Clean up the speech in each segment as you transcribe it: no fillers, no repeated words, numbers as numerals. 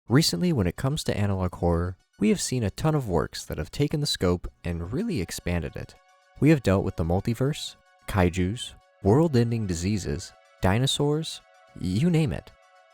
Recently, when it comes to analog horror, we have seen a ton of works that have taken the scope and really expanded it. We have dealt with the multiverse, kaijus, world-ending diseases, dinosaurs, you name it.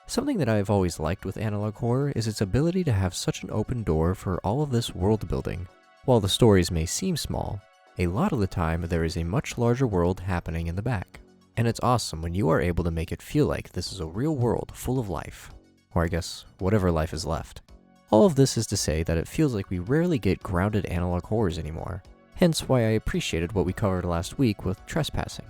Something that I have always liked with analog horror is its ability to have such an open door for all of this world building. While the stories may seem small, a lot of the time there is a much larger world happening in the back. And it's awesome when you are able to make it feel like this is a real world full of life. Or I guess, whatever life is left. All of this is to say that it feels like we rarely get grounded analog horrors anymore, hence why I appreciated what we covered last week with Trespassing.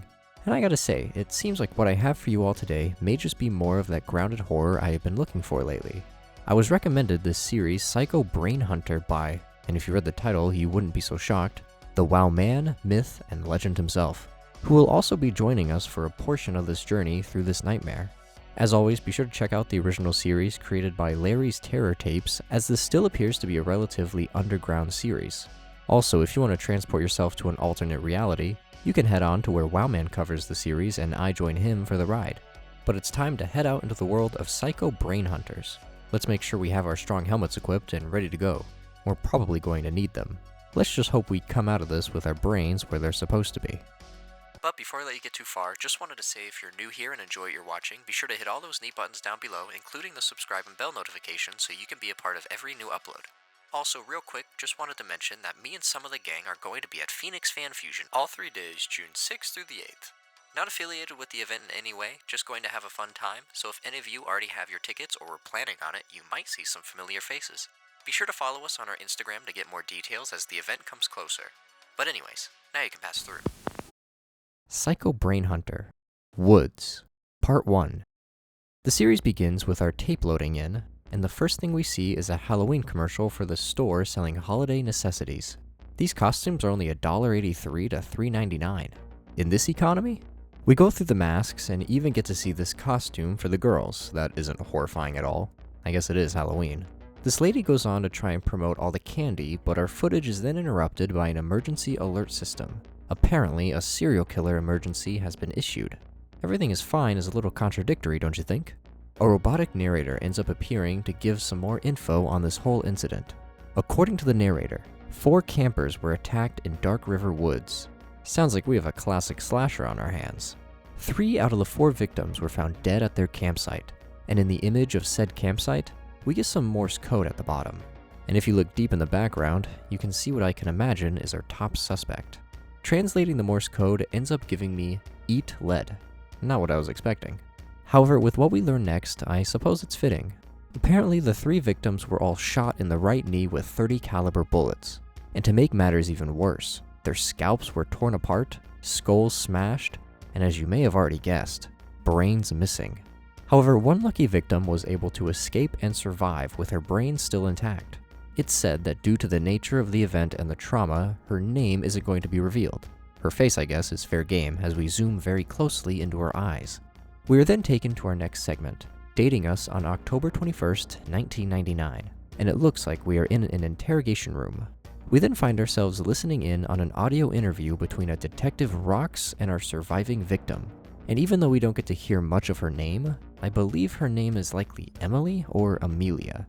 And I gotta say, it seems like what I have for you all today may just be more of that grounded horror I have been looking for lately. I was recommended this series Psycho Brainhunter by, and if you read the title you wouldn't be so shocked, the Wowman, myth, and legend himself, who will also be joining us for a portion of this journey through this nightmare. As always, be sure to check out the original series created by Larry's Terror Tapes, as this still appears to be a relatively underground series. Also, if you want to transport yourself to an alternate reality, you can head on to where Wowman covers the series and I join him for the ride. But it's time to head out into the world of Psycho Brainhunters. Let's make sure we have our strong helmets equipped and ready to go. We're probably going to need them. Let's just hope we come out of this with our brains where they're supposed to be. But before I let you get too far, just wanted to say if you're new here and enjoy what you're watching, be sure to hit all those neat buttons down below, including the subscribe and bell notification so you can be a part of every new upload. Also, real quick, just wanted to mention that me and some of the gang are going to be at Phoenix Fan Fusion all 3 days, June 6th through the 8th. Not affiliated with the event in any way, just going to have a fun time, so if any of you already have your tickets or were planning on it, you might see some familiar faces. Be sure to follow us on our Instagram to get more details as the event comes closer. But anyways, now you can pass through. Psycho Brainhunter, Woods, Part 1. The series begins with our tape loading in, and the first thing we see is a Halloween commercial for the store selling holiday necessities. These costumes are only $1.83 to $3.99. In this economy? We go through the masks and even get to see this costume for the girls that isn't horrifying at all. I guess it is Halloween. This lady goes on to try and promote all the candy, but our footage is then interrupted by an emergency alert system. Apparently, a serial killer emergency has been issued. Everything is fine is a little contradictory, don't you think? A robotic narrator ends up appearing to give some more info on this whole incident. According to the narrator, 4 campers were attacked in Dark River Woods. Sounds like we have a classic slasher on our hands. 3 out of the 4 victims were found dead at their campsite, and in the image of said campsite, we get some Morse code at the bottom. And if you look deep in the background, you can see what I can imagine is our top suspect. Translating the Morse code ends up giving me "eat lead." Not what I was expecting. However, with what we learn next, I suppose it's fitting. Apparently, the 3 victims were all shot in the right knee with .30 caliber bullets. And to make matters even worse, their scalps were torn apart, skulls smashed, and as you may have already guessed, brains missing. However, one lucky victim was able to escape and survive with her brain still intact. It's said that due to the nature of the event and the trauma, her name isn't going to be revealed. Her face, I guess, is fair game as we zoom very closely into her eyes. We are then taken to our next segment, dating us on October 21st, 1999, and it looks like we are in an interrogation room. We then find ourselves listening in on an audio interview between a detective Rox and our surviving victim. And even though we don't get to hear much of her name, I believe her name is likely Emily or Amelia.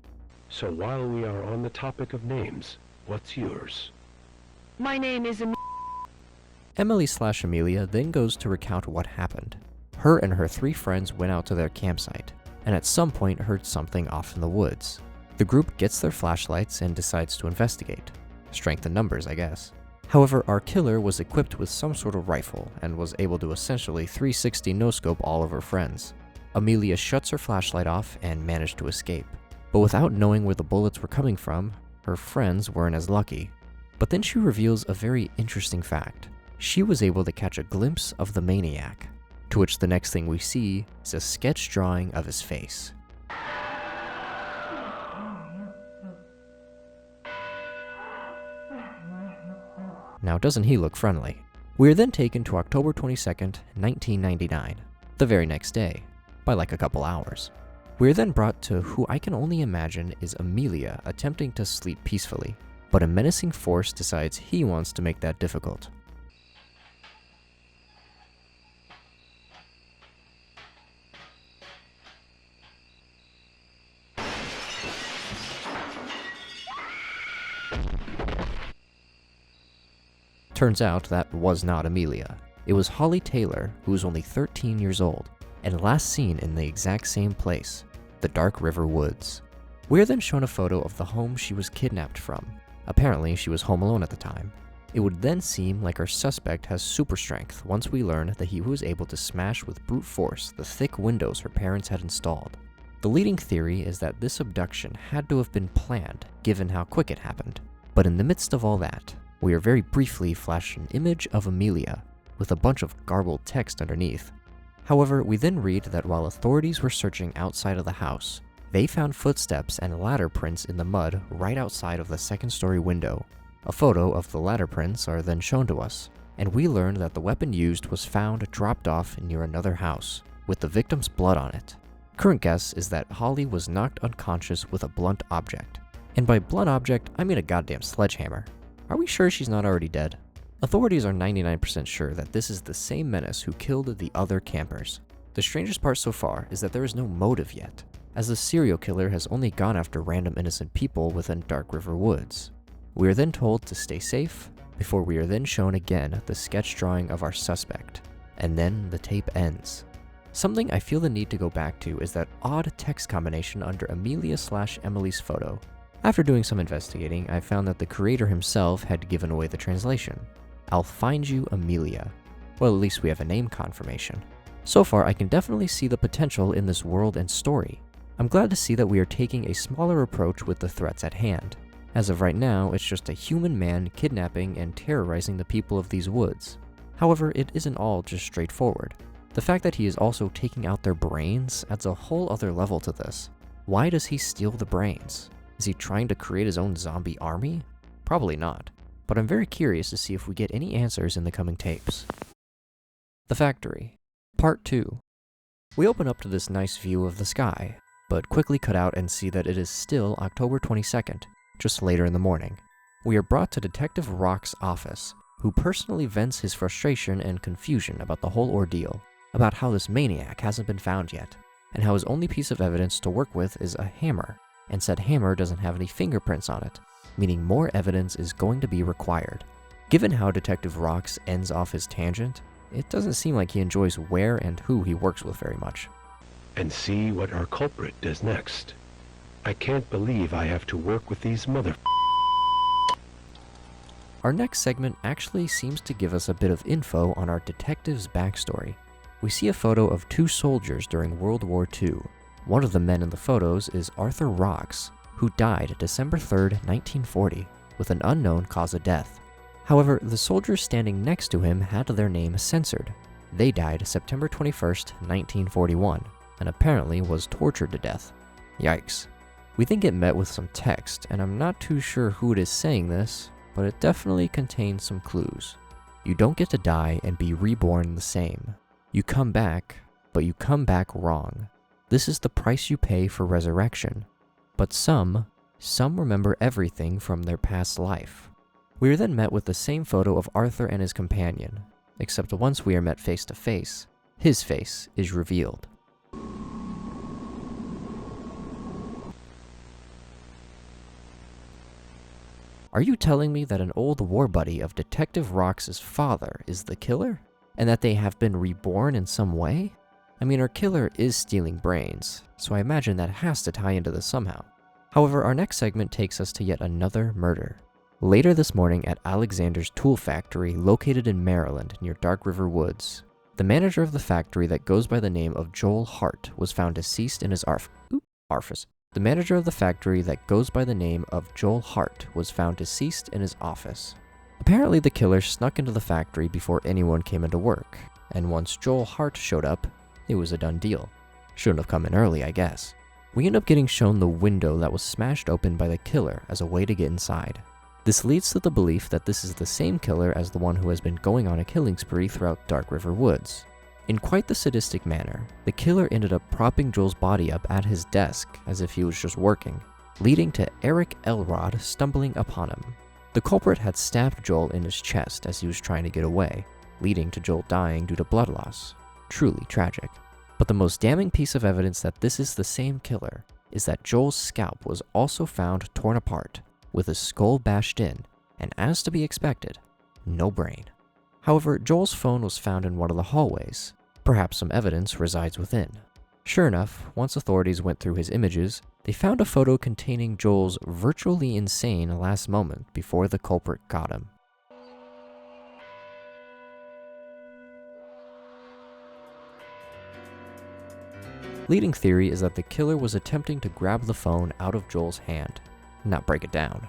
So while we are on the topic of names, what's yours? My name is Emily/Amelia then goes to recount what happened. Her and her 3 friends went out to their campsite, and at some point heard something off in the woods. The group gets their flashlights and decides to investigate. Strength in numbers, I guess. However, our killer was equipped with some sort of rifle and was able to essentially 360 no-scope all of her friends. Amelia shuts her flashlight off and managed to escape. But without knowing where the bullets were coming from, her friends weren't as lucky. But then she reveals a very interesting fact. She was able to catch a glimpse of the maniac, to which the next thing we see is a sketch drawing of his face. Now doesn't he look friendly? We are then taken to October 22nd, 1999, the very next day. by like a couple hours. We are then brought to who I can only imagine is Amelia attempting to sleep peacefully, but a menacing force decides he wants to make that difficult. Turns out that was not Amelia. It was Holly Taylor, who was only 13 years old, and last seen in the exact same place, the Dark River Woods. We are then shown a photo of the home she was kidnapped from. Apparently, she was home alone at the time. It would then seem like our suspect has super strength once we learn that he was able to smash with brute force the thick windows her parents had installed. The leading theory is that this abduction had to have been planned, given how quick it happened. But in the midst of all that, we are very briefly flashed an image of Amelia, with a bunch of garbled text underneath. However, we then read that while authorities were searching outside of the house, they found footsteps and ladder prints in the mud right outside of the second-story window. A photo of the ladder prints are then shown to us, and we learn that the weapon used was found dropped off near another house, with the victim's blood on it. Current guess is that Holly was knocked unconscious with a blunt object. And by blunt object, I mean a goddamn sledgehammer. Are we sure she's not already dead? Authorities are 99% sure that this is the same menace who killed the other campers. The strangest part so far is that there is no motive yet, as the serial killer has only gone after random innocent people within Dark River Woods. We are then told to stay safe, before we are then shown again the sketch drawing of our suspect, and then the tape ends. Something I feel the need to go back to is that odd text combination under Amelia/Emily's photo. After doing some investigating, I found that the creator himself had given away the translation. I'll find you, Amelia. Well, at least we have a name confirmation. So far, I can definitely see the potential in this world and story. I'm glad to see that we are taking a smaller approach with the threats at hand. As of right now, it's just a human man kidnapping and terrorizing the people of these woods. However, it isn't all just straightforward. The fact that he is also taking out their brains adds a whole other level to this. Why does he steal the brains? Is he trying to create his own zombie army? Probably not, but I'm very curious to see if we get any answers in the coming tapes. The Factory, Part 2. We open up to this nice view of the sky, but quickly cut out and see that it is still October 22nd, just later in the morning. We are brought to Detective Rock's office, who personally vents his frustration and confusion about the whole ordeal, about how this maniac hasn't been found yet, and how his only piece of evidence to work with is a hammer, and said hammer doesn't have any fingerprints on it, meaning more evidence is going to be required. Given how Detective Rocks ends off his tangent, it doesn't seem like he enjoys where and who he works with very much. And see what our culprit does next. I can't believe I have to work with these Our next segment actually seems to give us a bit of info on our detective's backstory. We see a photo of two soldiers during World War II. One of the men in the photos is Arthur Rocks, who died December 3rd, 1940, with an unknown cause of death. However, the soldiers standing next to him had their name censored. They died September 21st, 1941, and apparently was tortured to death. Yikes. We then get met with some text, and I'm not too sure who it is saying this, but it definitely contains some clues. You don't get to die and be reborn the same. You come back, but you come back wrong. This is the price you pay for resurrection. But some remember everything from their past life. We are then met with the same photo of Arthur and his companion, except once we are met face to face, his face is revealed. Are you telling me that an old war buddy of Detective Rox's father is the killer? And that they have been reborn in some way? I mean, our killer is stealing brains, so I imagine that has to tie into this somehow. However, our next segment takes us to yet another murder. Later this morning at Alexander's tool factory located in Maryland near Dark River Woods, the manager of the factory that goes by the name of Joel Hart was found deceased in his office. The manager of the factory that goes by the name of Joel Hart was found deceased in his office. Apparently the killer snuck into the factory before anyone came into work, and once Joel Hart showed up, it was a done deal. Shouldn't have come in early, I guess. We end up getting shown the window that was smashed open by the killer as a way to get inside. This leads to the belief that this is the same killer as the one who has been going on a killing spree throughout Dark River Woods. In quite the sadistic manner, the killer ended up propping Joel's body up at his desk as if he was just working, leading to Eric Elrod stumbling upon him. The culprit had stabbed Joel in his chest as he was trying to get away, leading to Joel dying due to blood loss. Truly tragic. But the most damning piece of evidence that this is the same killer is that Joel's scalp was also found torn apart, with his skull bashed in, and as to be expected, no brain. However, Joel's phone was found in one of the hallways. Perhaps some evidence resides within. Sure enough, once authorities went through his images, they found a photo containing Joel's virtually insane last moment before the culprit got him. Leading theory is that the killer was attempting to grab the phone out of Joel's hand, not break it down.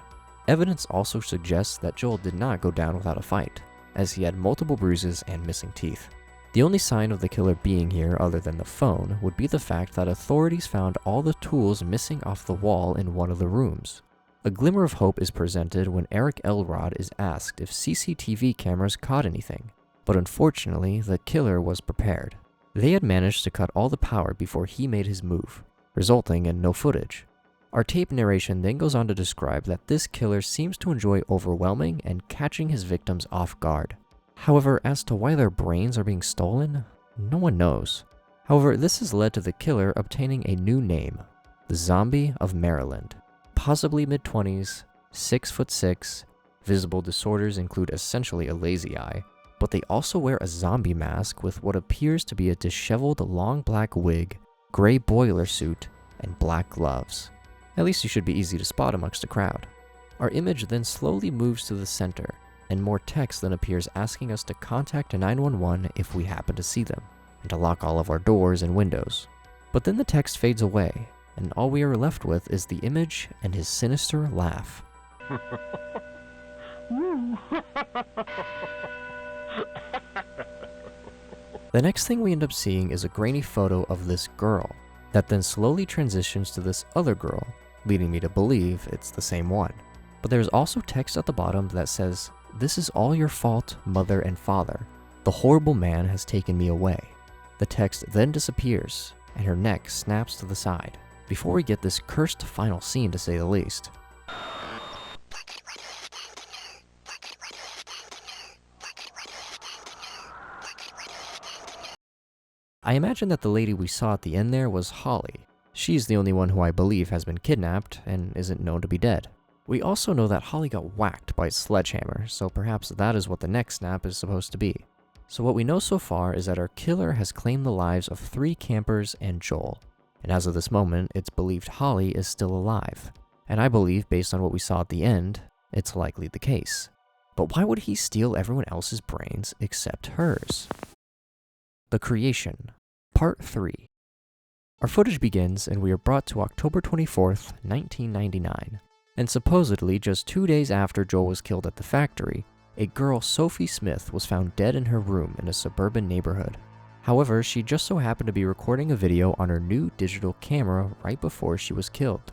Evidence also suggests that Joel did not go down without a fight, as he had multiple bruises and missing teeth. The only sign of the killer being here other than the phone would be the fact that authorities found all the tools missing off the wall in one of the rooms. A glimmer of hope is presented when Eric Elrod is asked if CCTV cameras caught anything, but unfortunately the killer was prepared. They had managed to cut all the power before he made his move, resulting in no footage. Our tape narration then goes on to describe that this killer seems to enjoy overwhelming and catching his victims off guard. However, as to why their brains are being stolen, no one knows. However, this has led to the killer obtaining a new name, the Zombie of Maryland. Possibly mid-20s, 6'6", visible disorders include essentially a lazy eye, but they also wear a zombie mask with what appears to be a disheveled long black wig, gray boiler suit, and black gloves. At least he should be easy to spot amongst a crowd. Our image then slowly moves to the center, and more text then appears asking us to contact 911 if we happen to see them, and to lock all of our doors and windows. But then the text fades away, and all we are left with is the image and his sinister laugh. The next thing we end up seeing is a grainy photo of this girl, that then slowly transitions to this other girl, leading me to believe it's the same one. But there's also text at the bottom that says, "This is all your fault, mother and father. The horrible man has taken me away." The text then disappears, and her neck snaps to the side, before we get this cursed final scene to say the least. I imagine that the lady we saw at the end there was Holly. She's the only one who I believe has been kidnapped and isn't known to be dead. We also know that Holly got whacked by a sledgehammer, so perhaps that is what the next snap is supposed to be. So what we know so far is that our killer has claimed the lives of 3 campers and Joel. And as of this moment, it's believed Holly is still alive. And I believe, based on what we saw at the end, it's likely the case. But why would he steal everyone else's brains except hers? The Creation, Part 3. Our footage begins and we are brought to October 24th, 1999. And supposedly just 2 days after Joel was killed at the factory, a girl, Sophie Smith, was found dead in her room in a suburban neighborhood. However, she just so happened to be recording a video on her new digital camera right before she was killed.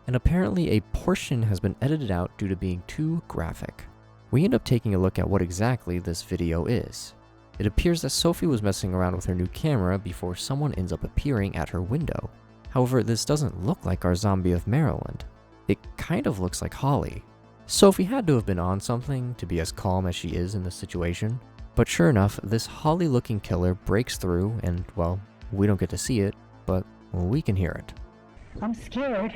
And apparently a portion has been edited out due to being too graphic. We end up taking a look at what exactly this video is. It appears that Sophie was messing around with her new camera before someone ends up appearing at her window. However, this doesn't look like our Zombie of Maryland. It kind of looks like Holly. Sophie had to have been on something to be as calm as she is in this situation. But sure enough, this Holly-looking killer breaks through and, well, we don't get to see it, but we can hear it. I'm scared.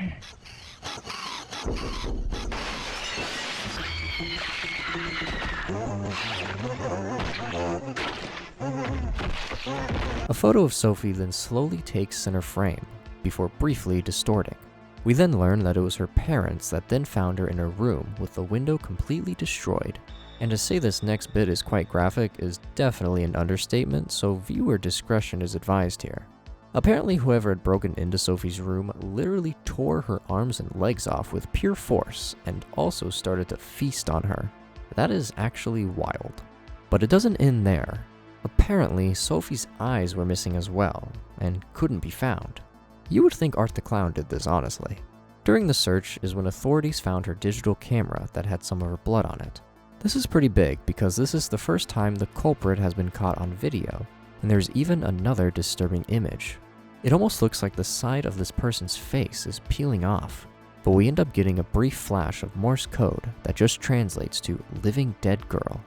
A photo of Sophie then slowly takes center frame, before briefly distorting. We then learn that it was her parents that then found her in her room with the window completely destroyed. And to say this next bit is quite graphic is definitely an understatement, so viewer discretion is advised here. Apparently whoever had broken into Sophie's room literally tore her arms and legs off with pure force and also started to feast on her. That is actually wild. But it doesn't end there. Apparently Sophie's eyes were missing as well and couldn't be found. You would think Art the Clown did this, honestly. During the search is when authorities found her digital camera that had some of her blood on it. This is pretty big because this is the first time the culprit has been caught on video, And there's even another disturbing image. It almost looks like the side of this person's face is peeling off, but we end up getting a brief flash of Morse code that just translates to living dead girl.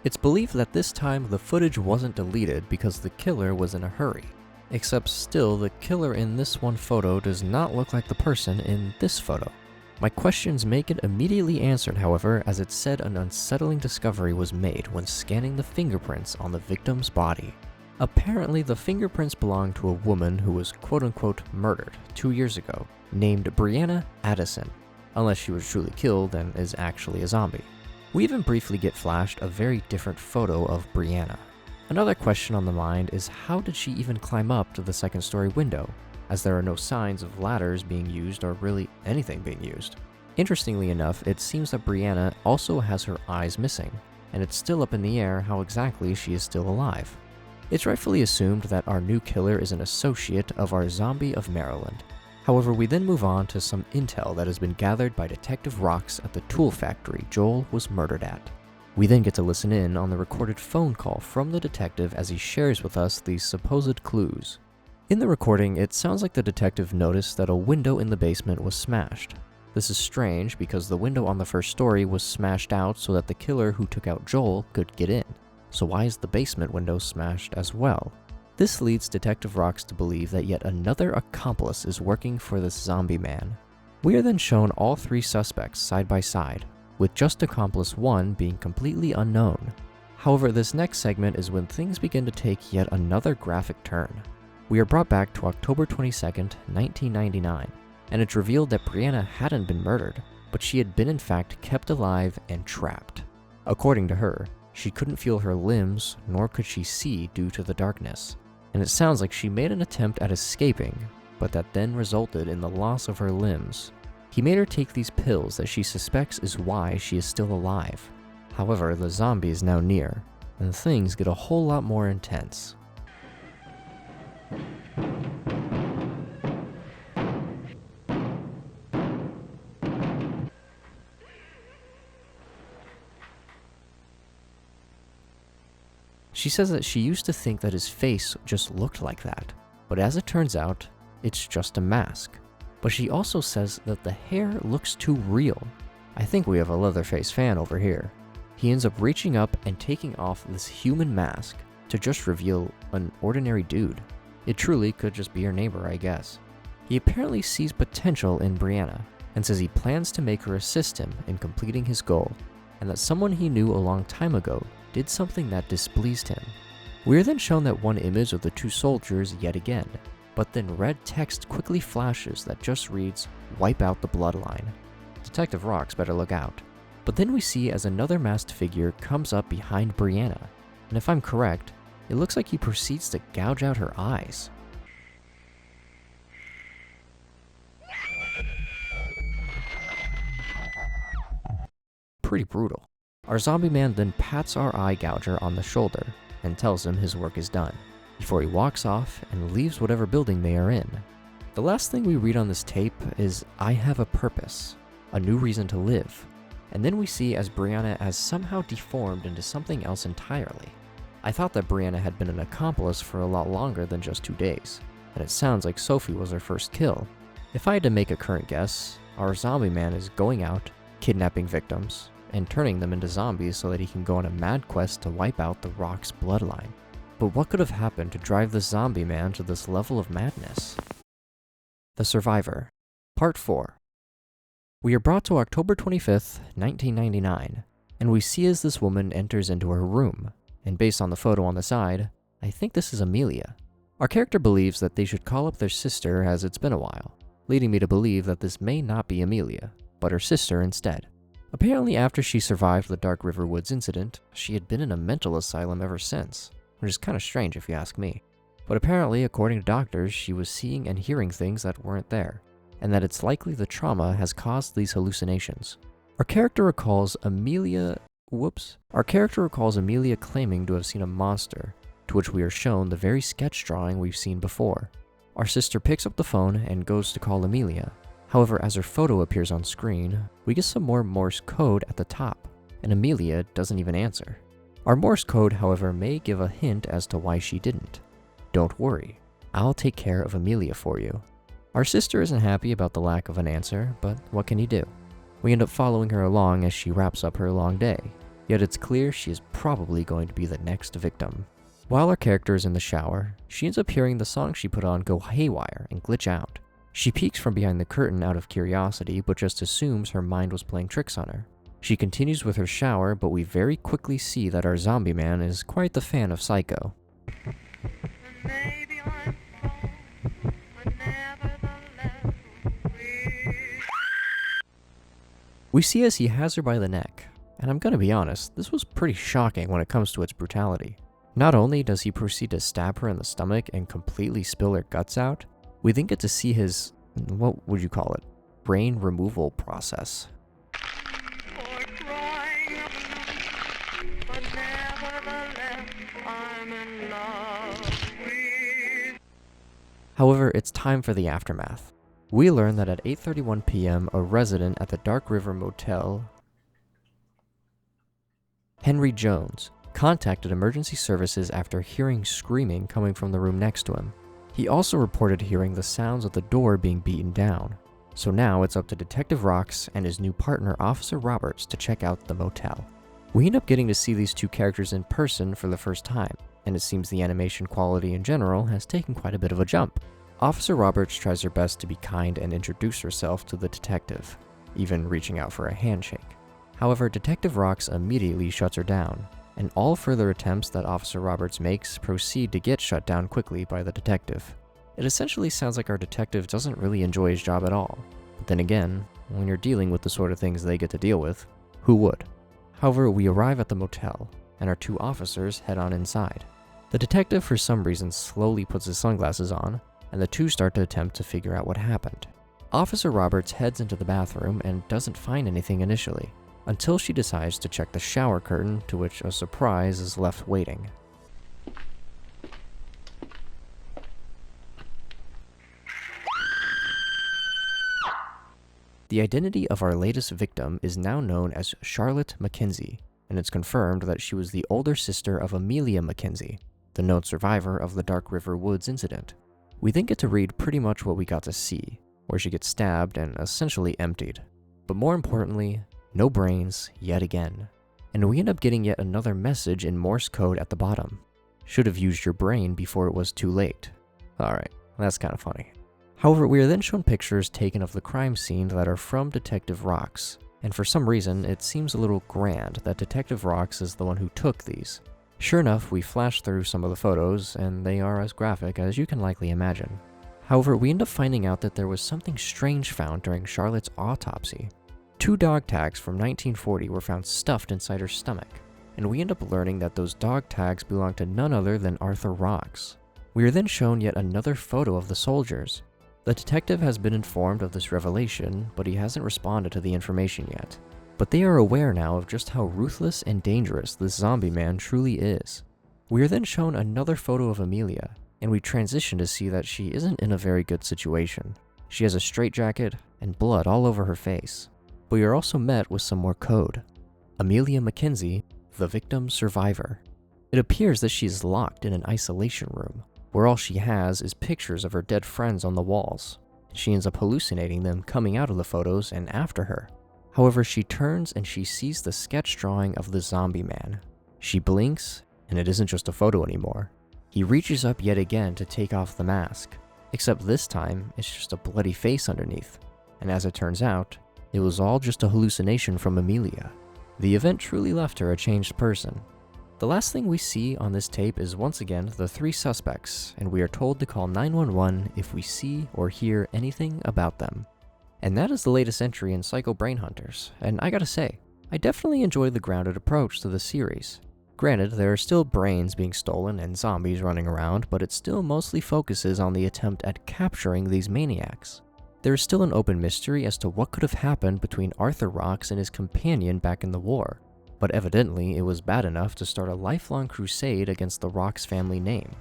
It's believed that this time the footage wasn't deleted because the killer was in a hurry. Except still, the killer in this one photo does not look like the person in this photo. My questions make it immediately answered, however, as it said an unsettling discovery was made when scanning the fingerprints on the victim's body. Apparently, the fingerprints belong to a woman who was quote-unquote murdered 2 years ago, named Brianna Addison, unless she was truly killed and is actually a zombie. We even briefly get flashed a very different photo of Brianna. Another question on the mind is, how did she even climb up to the second-story window, as there are no signs of ladders being used or really anything being used. Interestingly enough, it seems that Brianna also has her eyes missing, and it's still up in the air how exactly she is still alive. It's rightfully assumed that our new killer is an associate of our zombie of Maryland. However, we then move on to some intel that has been gathered by Detective Rox at the tool factory Joel was murdered at. We then get to listen in on the recorded phone call from the detective as he shares with us these supposed clues. In the recording, it sounds like the detective noticed that a window in the basement was smashed. This is strange because the window on the first story was smashed out so that the killer who took out Joel could get in. So why is the basement window smashed as well? This leads Detective Rox to believe that yet another accomplice is working for this zombie man. We are then shown all three suspects side by side, with just accomplice one being completely unknown. However, this next segment is when things begin to take yet another graphic turn. We are brought back to October 22nd, 1999, and it's revealed that Brianna hadn't been murdered, but she had been in fact kept alive and trapped. According to her, she couldn't feel her limbs, nor could she see due to the darkness, and it sounds like she made an attempt at escaping, but that then resulted in the loss of her limbs. He made her take these pills that she suspects is why she is still alive. However, the zombie is now near, and things get a whole lot more intense. She says that she used to think that his face just looked like that, but as it turns out, it's just a mask. But she also says that the hair looks too real. I think we have a Leatherface fan over here. He ends up reaching up and taking off this human mask to just reveal an ordinary dude. It truly could just be her neighbor, I guess. He apparently sees potential in Brianna and says he plans to make her assist him in completing his goal, and that someone he knew a long time ago did something that displeased him. We are then shown that one image of the two soldiers yet again, but then red text quickly flashes that just reads, "Wipe out the bloodline." Detective Rox better look out. But then we see as another masked figure comes up behind Brianna, and if I'm correct, it looks like he proceeds to gouge out her eyes. Pretty brutal. Our zombie man then pats our eye gouger on the shoulder and tells him his work is done, before he walks off and leaves whatever building they are in. The last thing we read on this tape is, "I have a purpose, a new reason to live," and then we see as Brianna has somehow deformed into something else entirely. I thought that Brianna had been an accomplice for a lot longer than just 2 days, and it sounds like Sophie was her first kill. If I had to make a current guess, our zombie man is going out, kidnapping victims, and turning them into zombies so that he can go on a mad quest to wipe out the Rox bloodline. But what could have happened to drive the zombie man to this level of madness? The Survivor, Part 4. We are brought to October 25th, 1999, and we see as this woman enters into her room, and based on the photo on the side, I think this is Amelia. Our character believes that they should call up their sister as it's been a while, leading me to believe that this may not be Amelia, but her sister instead. Apparently after she survived the Dark River Woods incident, she had been in a mental asylum ever since, which is kind of strange if you ask me. But apparently, according to doctors, she was seeing and hearing things that weren't there, and that it's likely the trauma has caused these hallucinations. Our character recalls Amelia claiming to have seen a monster, to which we are shown the very sketch drawing we've seen before. Our sister picks up the phone and goes to call Amelia. However, as her photo appears on screen, we get some more Morse code at the top, and Amelia doesn't even answer. Our Morse code, however, may give a hint as to why she didn't. Don't worry, I'll take care of Amelia for you. Our sister isn't happy about the lack of an answer, but what can you do? We end up following her along as she wraps up her long day, yet it's clear she is probably going to be the next victim. While our character is in the shower, she ends up hearing the song she put on go haywire and glitch out. She peeks from behind the curtain out of curiosity, but just assumes her mind was playing tricks on her. She continues with her shower, but we very quickly see that our zombie man is quite the fan of Psycho. We see as he has her by the neck, and I'm gonna be honest, this was pretty shocking when it comes to its brutality. Not only does he proceed to stab her in the stomach and completely spill her guts out, we then get to see his, what would you call it, brain removal process. However, it's time for the aftermath. We learn that at 8:31 p.m., a resident at the Dark River Motel, Henry Jones, contacted emergency services after hearing screaming coming from the room next to him. He also reported hearing the sounds of the door being beaten down. So now it's up to Detective Rocks and his new partner, Officer Roberts, to check out the motel. We end up getting to see these two characters in person for the first time, and it seems the animation quality in general has taken quite a bit of a jump. Officer Roberts tries her best to be kind and introduce herself to the detective, even reaching out for a handshake. However, Detective Rocks immediately shuts her down, and all further attempts that Officer Roberts makes proceed to get shut down quickly by the detective. It essentially sounds like our detective doesn't really enjoy his job at all. But then again, when you're dealing with the sort of things they get to deal with, who would? However, we arrive at the motel, and our two officers head on inside. The detective for some reason slowly puts his sunglasses on, and the two start to attempt to figure out what happened. Officer Roberts heads into the bathroom and doesn't find anything initially, until she decides to check the shower curtain, to which a surprise is left waiting. The identity of our latest victim is now known as Charlotte Mackenzie, and it's confirmed that she was the older sister of Amelia Mackenzie, the known survivor of the Dark River Woods incident. We then get to read pretty much what we got to see, where she gets stabbed and essentially emptied. But more importantly, no brains yet again. And we end up getting yet another message in Morse code at the bottom. Should have used your brain before it was too late. Alright, that's kind of funny. However, we are then shown pictures taken of the crime scene that are from Detective Rocks, and for some reason, it seems a little grand that Detective Rocks is the one who took these. Sure enough, we flash through some of the photos, and they are as graphic as you can likely imagine. However, we end up finding out that there was something strange found during Charlotte's autopsy. 2 dog tags from 1940 were found stuffed inside her stomach, and we end up learning that those dog tags belong to none other than Arthur Rocks. We are then shown yet another photo of the soldiers. The detective has been informed of this revelation, but he hasn't responded to the information yet. But they are aware now of just how ruthless and dangerous this zombie man truly is. We are then shown another photo of Amelia, and we transition to see that she isn't in a very good situation. She has a straitjacket and blood all over her face. But we are also met with some more code. Amelia Mackenzie, the victim survivor. It appears that she is locked in an isolation room, where all she has is pictures of her dead friends on the walls. She ends up hallucinating them coming out of the photos and after her. However, she turns and she sees the sketch drawing of the zombie man. She blinks, and it isn't just a photo anymore. He reaches up yet again to take off the mask, except this time it's just a bloody face underneath. And as it turns out, it was all just a hallucination from Amelia. The event truly left her a changed person. The last thing we see on this tape is once again the 3 suspects, and we are told to call 911 if we see or hear anything about them. And that is the latest entry in Psycho Brainhunters, and I gotta say, I definitely enjoy the grounded approach to the series. Granted, there are still brains being stolen and zombies running around, but it still mostly focuses on the attempt at capturing these maniacs. There is still an open mystery as to what could have happened between Arthur Rocks and his companion back in the war, but evidently it was bad enough to start a lifelong crusade against the Rocks family name.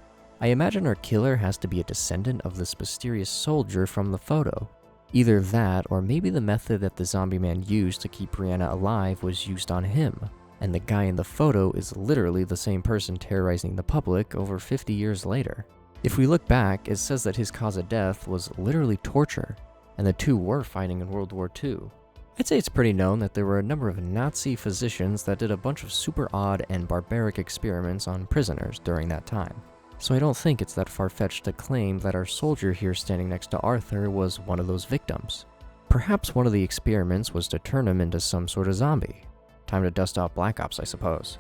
I imagine our killer has to be a descendant of this mysterious soldier from the photo. Either that, or maybe the method that the zombie man used to keep Brianna alive was used on him. and the guy in the photo is literally the same person terrorizing the public over 50 years later. If we look back, it says that his cause of death was literally torture, and the two were fighting in World War II. I'd say it's pretty known that there were a number of Nazi physicians that did a bunch of super odd and barbaric experiments on prisoners during that time. So I don't think it's that far-fetched to claim that our soldier here standing next to Arthur was one of those victims. Perhaps one of the experiments was to turn him into some sort of zombie. Time to dust off Black Ops, I suppose.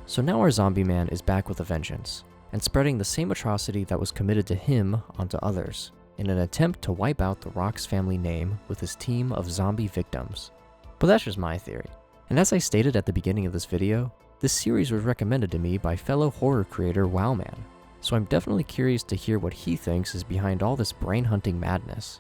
So now our zombie man is back with a vengeance, and spreading the same atrocity that was committed to him onto others, in an attempt to wipe out the Rock's family name with his team of zombie victims. But that's just my theory. And as I stated at the beginning of this video, this series was recommended to me by fellow horror creator Wowman, so I'm definitely curious to hear what he thinks is behind all this brain hunting madness.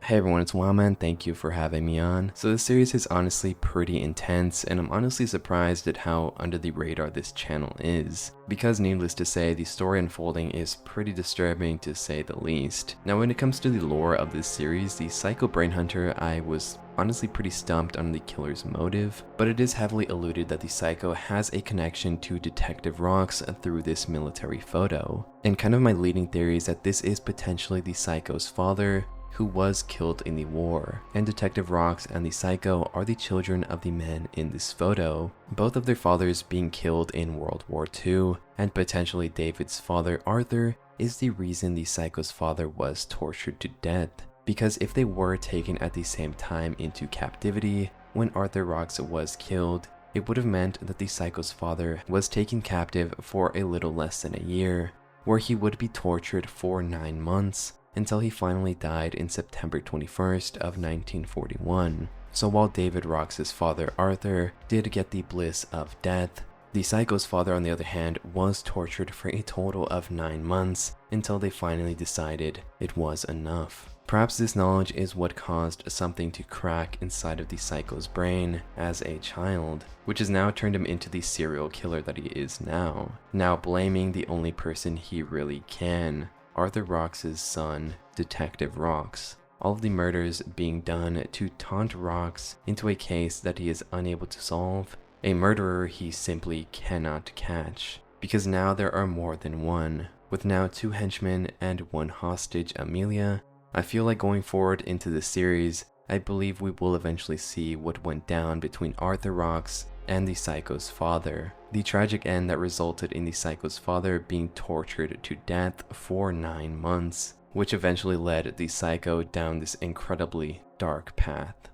Hey everyone, it's Wowman, thank you for having me on. So this series is honestly pretty intense, and I'm honestly surprised at how under the radar this channel is. Because needless to say, the story unfolding is pretty disturbing to say the least. Now when it comes to the lore of this series, the Psycho Brainhunter, I was honestly pretty stumped on the killer's motive, but it is heavily alluded that the Psycho has a connection to Detective Rox through this military photo. And kind of my leading theory is that this is potentially the Psycho's father, who was killed in the war, and Detective Rox and the Psycho are the children of the men in this photo, both of their fathers being killed in World War II, and potentially David's father Arthur is the reason the Psycho's father was tortured to death, because if they were taken at the same time into captivity when Arthur Rox was killed, it would have meant that the Psycho's father was taken captive for a little less than a year, where he would be tortured for 9 months, until he finally died in September 21st of 1941. So while David Rox's father Arthur did get the bliss of death, the Psycho's father on the other hand was tortured for a total of 9 months until they finally decided it was enough. Perhaps this knowledge is what caused something to crack inside of the Psycho's brain as a child, which has now turned him into the serial killer that he is now blaming the only person he really can, Arthur Rox's son, Detective Rox. All of the murders being done to taunt Rox into a case that he is unable to solve, a murderer he simply cannot catch. Because now there are more than one, with now 2 henchmen and 1 hostage, Amelia. I feel like going forward into the series, I believe we will eventually see what went down between Arthur Rox and the Psycho's father. The tragic end that resulted in the Psycho's father being tortured to death for 9 months, which eventually led the Psycho down this incredibly dark path.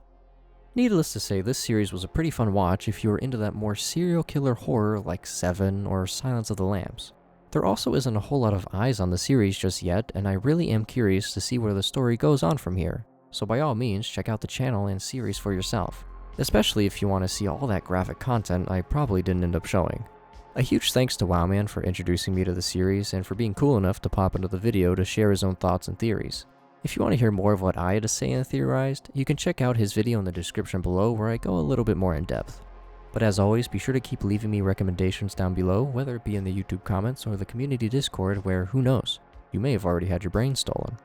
Needless to say, this series was a pretty fun watch if you were into that more serial killer horror like Seven or Silence of the Lambs. There also isn't a whole lot of eyes on the series just yet, and I really am curious to see where the story goes on from here, so by all means check out the channel and series for yourself. Especially if you want to see all that graphic content I probably didn't end up showing. A huge thanks to Wowman for introducing me to the series and for being cool enough to pop into the video to share his own thoughts and theories. If you want to hear more of what I had to say and theorized, you can check out his video in the description below where I go a little bit more in depth. But as always, be sure to keep leaving me recommendations down below, whether it be in the YouTube comments or the community Discord where, who knows, you may have already had your brain stolen.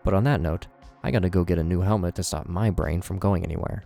But on that note, I gotta go get a new helmet to stop my brain from going anywhere.